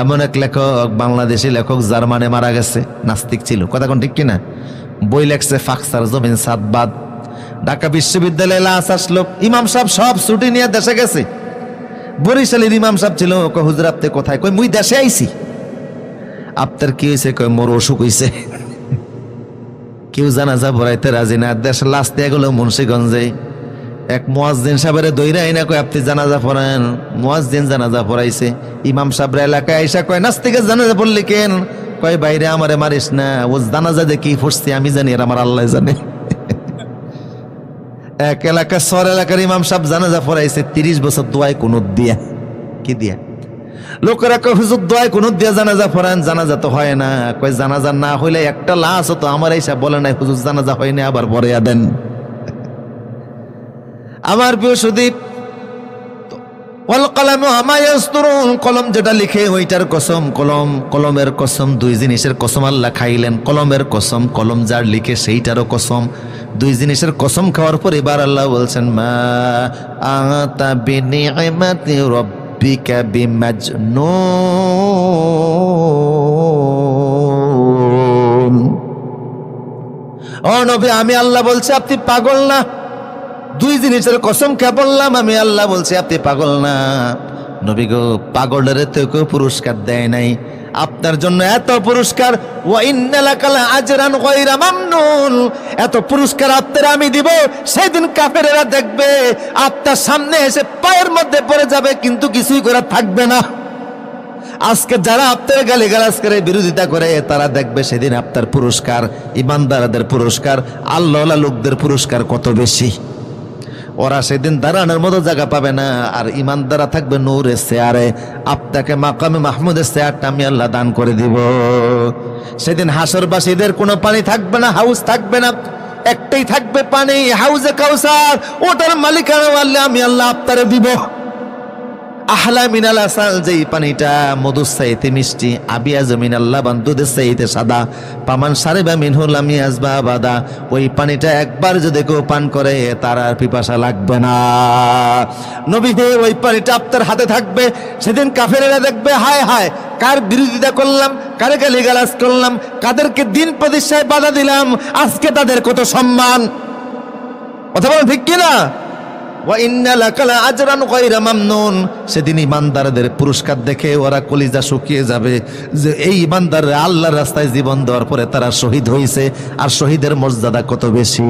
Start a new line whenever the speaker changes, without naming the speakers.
এমন এক লেখক, বাংলাদেশি লেখক, জার্মানে মারা গেছে, নাস্তিক ছিল, কথা কোন ঠিক কিনা? বই লেখছে ফাকসার জমিন সাদবাদ। ঢাকা বিশ্ববিদ্যালয়ে লাশ আসলো, ইমাম সাহেব সব ছুটি নিয়ে দেশে গেছে। বরিশালের ইমাম সাহেব ছিল, কয় হুজুর আপনি কোথায়? কই মুই দেশে আইছি। আপনার কি হয়েছে? কয় মোর অসুখ হয়েছে। কেউ জানাজা পড়াইতে রাজি না, দেশে লাশ দিয়ে গেল মুন্সিগঞ্জে। এক মুয়াজ্জিন সাহেবের দইরা আইনা কয় আপনি জানাজা পড়ান। মুয়াজ্জিন জানাজা পড়াইছে। ইমাম সাহেবের এলাকায় আইসা কয় নাস্তিকের জানাজা পড়লি কেন? কয় বাইরে আমারে মারিস না, ও জানাজা দিয়ে কি পড়ছি আমি জানি, আর আমার আল্লাহ জানে। এক এলাকা সর এলাকার ইমাম সাহেব জানাজা পড়াইছে 30 বছর দোয়ায় কুনুত দিয়া। কি দিয়া? লোকেরা কয় হুজুর দোয়ায় কুনুত দিয়া জানাজা পড়ান, জানাজা তো হয় না। কয় জানাজা না হইলে একটা লাশ তো আমার আইসা বলে নাই হুজুর জানাজা হয় না, আবার পড়াইয়া দেন। আমার প্রিয় সুদীপ, ওয়াল কলম আমা ইয়াসতুরুন, কলম যেটা লিখে ওইটার কসম। কলমের কসম, দুই জিনিসের কসম আল্লাহ খাইলেন। কলমের কসম, কলম যার লিখে সেইটারও কসম। দুই জিনিসের কসম খাওয়ার পর এবার আল্লাহ বলছেন মা আতা বিনিআমাতি রাব্বিকা বিমাজনুন। ও নবী, আমি আল্লাহ বলছি আপনি পাগল না। দুই জিনিসের কসম কে বললাম, আমি আল্লাহ বলছি আপনি পাগল না। নবী গো, পাগলের তো কেউ পুরস্কার দেয় নাই, আপনার জন্য এত পুরস্কার। ওয়া ইন্না লাকা আজরান গায়রা মামনুন, এত পুরস্কার আপনার আমি দিব। সেদিন কাফেরেরা দেখবে আপনার সামনে এসে পায়ের মধ্যে পড়ে যাবে, কিন্তু কিছুই করার থাকবে না। আজকে যারা আপনার গালিগালাজ করে, বিরোধিতা করে, তারা দেখবে সেদিন আপনার পুরস্কার, ইমানদারদের পুরস্কার, আল্লাহওয়ালা লোকদের পুরস্কার কত বেশি। ওরা সেদিন দাঁড়ানোর মতো জায়গা পাবে না, আর ইমানদারা থাকবে নূরের চেয়ারে। আপনাকে মাকামে মাহমুদের চেয়ারটা আমি আল্লাহ দান করে দিব। সেদিন হাসরবাসীদের কোনো পানি থাকবে না, হাউস থাকবে না, একটাই থাকবে পানি, হাউজে কাউসার। ওটার মালিকানা আল্লাহ আমি আল্লাহ আপনারে দিব। আহলা মিনাল আসাল, যেই পানিটা মধুর চাইতে মিষ্টি, আবিয়াজ মিনাল লাবান, দুধের চাইতে সাদা, পামান সারিবা মিনহুল আমিয়াজবা বাদা। ওই পানিটা একবার যদি কেউ পান করে তার আর পিপাসা লাগবে না। নবী হে, ওই পানিটা আপনার হাতে থাকবে। সেদিন কাফেরেরা দেখবে হায় হায়, কার বিরোধিতা করলাম, কারে গালিগালাজ করলাম, কাদেরকে দিন প্রতিষ্ঠায় বাধা দিলাম, আজকে তাদের কত সম্মান। কথা বলেন ঠিক কিনা? ওয়া ইন্না লাকা আজরান গায়রা মামনুন, সেদিন ইমানদারদের পুরস্কার দেখে ওরা কলিজা শুকিয়ে যাবে, যে এই ইমানদাররা আল্লাহর রাস্তায় জীবন দেওয়ার পরে তারা শহীদ হয়েছে, আর শহীদের মর্যাদা কত বেশি।